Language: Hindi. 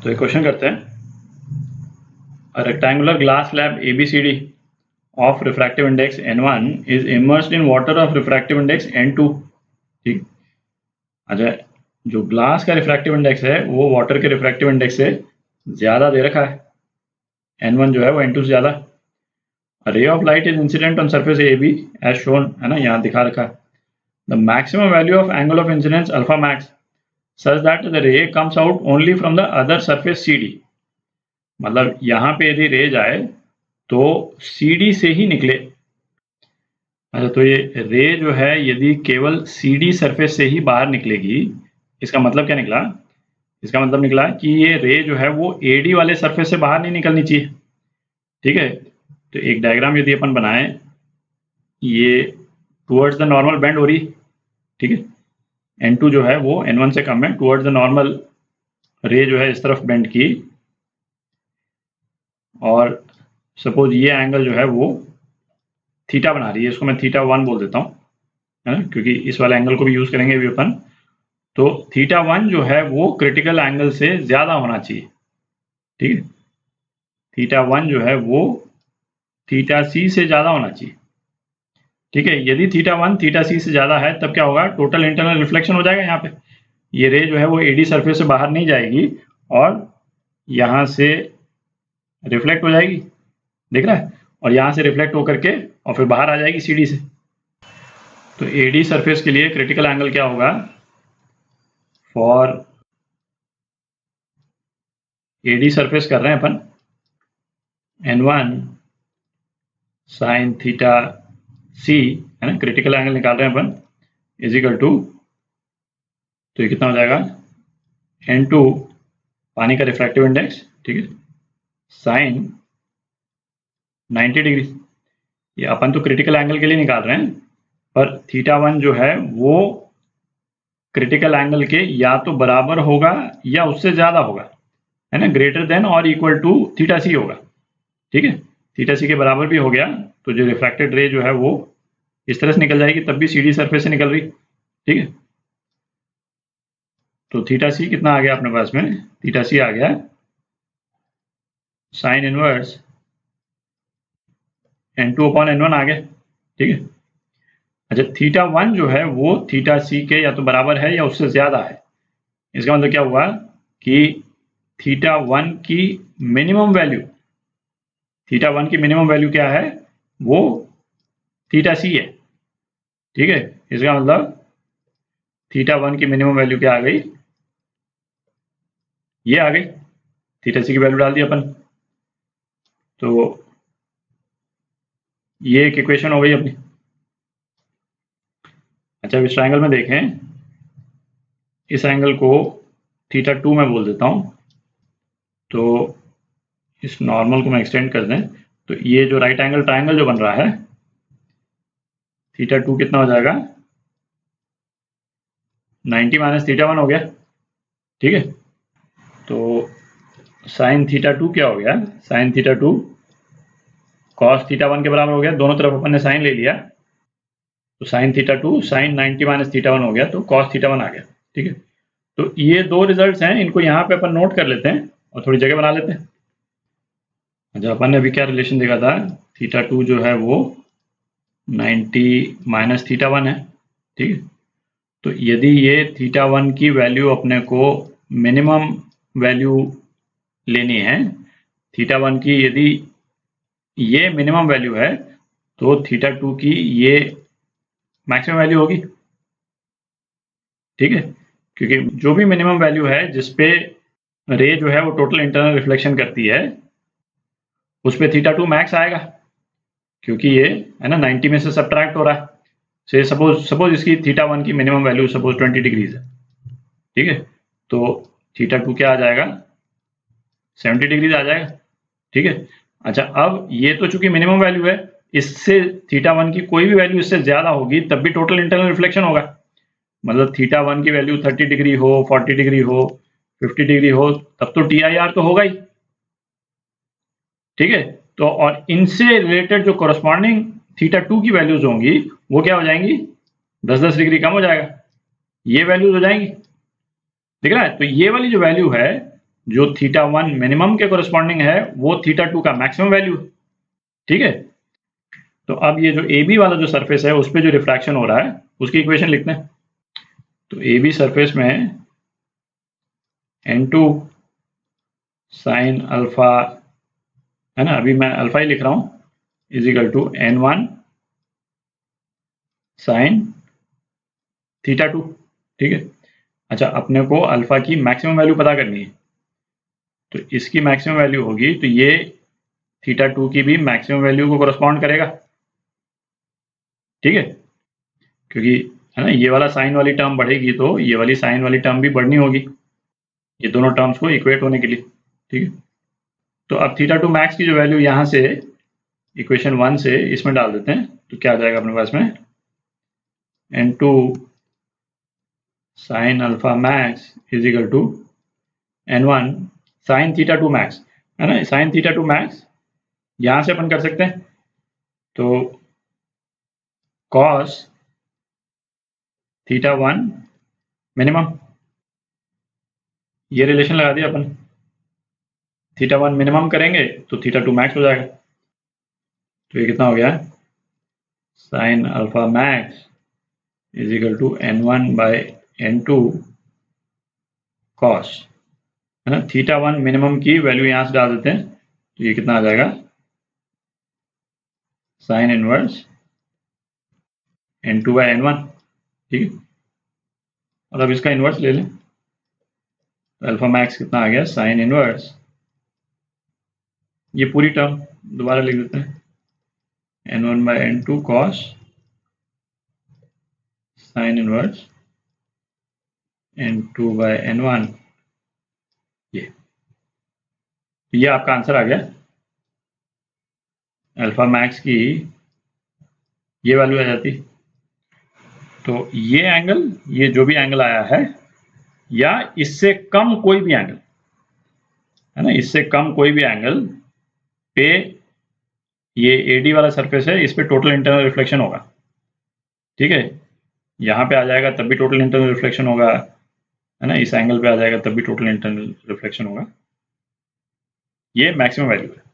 तो एक क्वेश्चन करते हैं। A rectangular glass slab ABCD of refractive index N1 is immersed in water of refractive index N2। ठीक। अच्छा, जो ग्लास का रिफ्रैक्टिव इंडेक्स है वो वाटर के रिफ्रैक्टिव इंडेक्स से ज़्यादा दे रखा है। N1 जो है वो N2 से ज़्यादा। Ray of light is incident on surface AB as shown, है ना, यहाँ दिखा रखा है। The maximum value of angle of incidence alpha max such that the ray comes out only from the other surface CD। मतलब यहाँ पे यदि रे जाए तो CD से ही निकले। अच्छा, तो ये रे जो है यदि केवल CD सरफेस से ही बाहर निकलेगी, इसका मतलब क्या निकला? इसका मतलब निकला कि ये रे जो है वो AD वाले सरफेस से बाहर नहीं निकलनी चाहिए। ठीक है, तो एक डायग्राम यदि अपन बनाएं, ये टुवर्ड्स द नॉर्मल बेंड हो रही, ठीक है। N2 जो है वो N1 से कम है, टुवर्ड्स द नॉर्मल रे जो है इस तरफ बेंड की, और सपोज ये एंगल जो है वो थीटा बना रही है, इसको मैं θ1 बोल देता हूँ, है ना, क्योंकि इस वाले एंगल को भी यूज करेंगे अभी अपन। तो θ1 जो है वो क्रिटिकल एंगल से ज्यादा होना चाहिए। ठीक है, θ1 जो है वो θc से ज्यादा होना चाहिए। ठीक है, यदि θ1 θc से ज्यादा है तब क्या होगा? टोटल इंटरनल रिफ्लेक्शन हो जाएगा। यहाँ पे ये रे जो है वो AD सरफेस से बाहर नहीं जाएगी और यहाँ से रिफ्लेक्ट हो जाएगी, दिख रहा है, और यहाँ से रिफ्लेक्ट होकर के और फिर बाहर आ जाएगी CD से। तो AD सरफेस के लिए क्रिटिकल एंगल क्या होगा? फॉर AD सरफेस कर रहे हैं अपन, N1 साइन थीटा C, है ना, क्रिटिकल एंगल निकाल रहे हैं अपन, इज इक्वल टू, तो ये कितना हो जाएगा? N2 पानी का रिफ्रैक्टिव इंडेक्स, ठीक है, साइन 90 डिग्री। ये अपन तो क्रिटिकल एंगल के लिए निकाल रहे हैं, पर θ1 जो है वो क्रिटिकल एंगल के या तो बराबर होगा या उससे ज्यादा होगा, है ना, ग्रेटर देन और इक्वल टू θc होगा। ठीक है, θc के बराबर भी हो गया तो जो रिफ्रैक्टेड रे जो है वो इस तरह से निकल जाएगी, तब भी CD सरफेस से निकल रही। ठीक है, तो θc कितना आ गया अपने पास में? θc आ गया साइन इनवर्स N2/N1 आ गया। ठीक है, अच्छा, θ1 जो है वो θc के या तो बराबर है या उससे ज्यादा है। इसका मतलब क्या हुआ कि θ1 की मिनिमम वैल्यू, θ1 की मिनिमम वैल्यू क्या है? वो θc है। ठीक है, इसका मतलब θ1 की मिनिमम वैल्यू क्या आ गई? ये आ गई, θc की वैल्यू डाल दी अपन, तो ये एक इक्वेशन हो गई अपनी। अच्छा, इस ट्रायंगल में देखें, इस एंगल को θ2 में बोल देता हूं, तो इस नॉर्मल को मैं एक्सटेंड कर दें, तो ये जो राइट एंगल ट्रायंगल जो बन रहा है, θ2 कितना हो जाएगा? 90 माइनस θ1 हो गया। ठीक है, तो साइन θ2 क्या हो गया? साइन θ2 कॉस θ1 के बराबर हो गया, दोनों तरफ अपन ने साइन ले लिया, तो साइन θ2 साइन 90 माइनस θ1 हो गया, तो कॉस θ1 आ गया। ठीक है, तो ये दो रिजल्ट्स हैं, इनको यहाँ पे अपन नोट कर लेते हैं और थोड़ी जगह बना लेते हैं। अच्छा, अपन ने अभी क्या रिलेशन देखा था? θ2 जो है वो 90 माइनस θ1 है। ठीक है, तो यदि ये θ1 की वैल्यू अपने को मिनिमम वैल्यू लेनी है, θ1 की यदि ये मिनिमम वैल्यू है तो θ2 की ये मैक्सिमम वैल्यू होगी। ठीक है, क्योंकि जो भी मिनिमम वैल्यू है जिसपे रे जो है वो टोटल इंटरनल रिफ्लेक्शन करती है, उस पे θ2 मैक्स आएगा, क्योंकि ये, है ना, 90 में से सब्ट्रैक्ट हो रहा है। से सपोज इसकी θ1 की मिनिमम वैल्यू सपोज 20 डिग्रीज है। ठीक है, तो θ2 क्या आ जाएगा? 70 डिग्रीज आ जाएगा। ठीक है, अच्छा, अब ये तो चूंकि मिनिमम वैल्यू है, इससे θ1 की कोई भी वैल्यू इससे ज्यादा होगी तब भी टोटल इंटरनल रिफ्लेक्शन होगा। मतलब θ1 की वैल्यू 30 डिग्री हो, 40 डिग्री हो, 50 डिग्री हो, तब तो TIR तो होगा ही। ठीक है, तो और इनसे रिलेटेड जो कोरस्पॉन्डिंग θ2 की वैल्यूज होंगी वो क्या हो जाएंगी? 10-10 डिग्री कम हो जाएगा, ये वैल्यूज हो जाएंगी। दिख रहा है? तो ये वाली जो वैल्यू है जो θ1 मिनिमम के कोरिस्पॉन्डिंग है वो θ2 का मैक्सिमम वैल्यू, ठीक है। तो अब ये जो AB वाला जो सरफेस है उस पे जो रिफ्रैक्शन हो रहा है उसकी इक्वेशन लिखते हैं। तो AB सरफेस में n2 साइन अल्फा, है ना, अभी मैं अल्फा ही लिख रहा हूँ, is equal to n1 sine θ2, ठीक है। अच्छा, अपने को अल्फा की मैक्सिमम वैल्यू पता करनी है, तो इसकी मैक्सिमम वैल्यू होगी, तो ये θ2 की भी मैक्सिमम वैल्यू को कोरस्पॉन्ड करेगा, ठीक है। क्योंकि है ना, ये वाला साइन वाली टर्म बढ़ेगी तो ये वाली साइन वाली टर्म भी बढ़नी होगी, ये दोनों टर्म्स को इक्वेट होने के लिए, ठीक है। तो अब θ2 मैक्स की जो वैल्यू यहाँ से इक्वेशन 1 से इसमें डाल देते हैं, तो क्या आ जाएगा अपने पास में, n2 sine alpha max is equal to n1 sine θ2 max, है ना। साइन θ2 मैक्स यहाँ से अपन कर सकते हैं, तो cos θ1 मिनिमम, ये रिलेशन लगा दिया अपन, θ1 मिनिमम करेंगे तो θ2 मैक्स हो जाएगा। तो ये कितना हो गया, sine alpha max is equal to n1 by n2 cos, है ना। θ1 मिनिमम की वैल्यू यहाँ से डाल देते हैं, तो ये कितना आ जाएगा, sign inverse n2 by n1, ठीक है। और अब इसका इनवर्स ले लें, तो अल्फा मैक्स कितना आ गया, साइन इनवर्स, ये पूरी टर्म दोबारा लिख देते हैं, n1 by n2 cos sine inverse n2 by n1, ये आपका आंसर आ गया। अल्फा मैक्स की ये वैल्यू आ जाती, तो ये एंगल, ये जो भी एंगल आया है, या इससे कम कोई भी एंगल, है ना, इससे कम कोई भी एंगल पे ये AD वाला सरफेस है, इस पे टोटल इंटरनल रिफ्लेक्शन होगा, ठीक है। यहाँ पे आ जाएगा तब भी टोटल इंटरनल रिफ्लेक्शन होगा, है ना, इस एंगल पे आ जाएगा तब भी टोटल इंटरनल रिफ्लेक्शन होगा। ये मैक्सिमम वैल्यू है।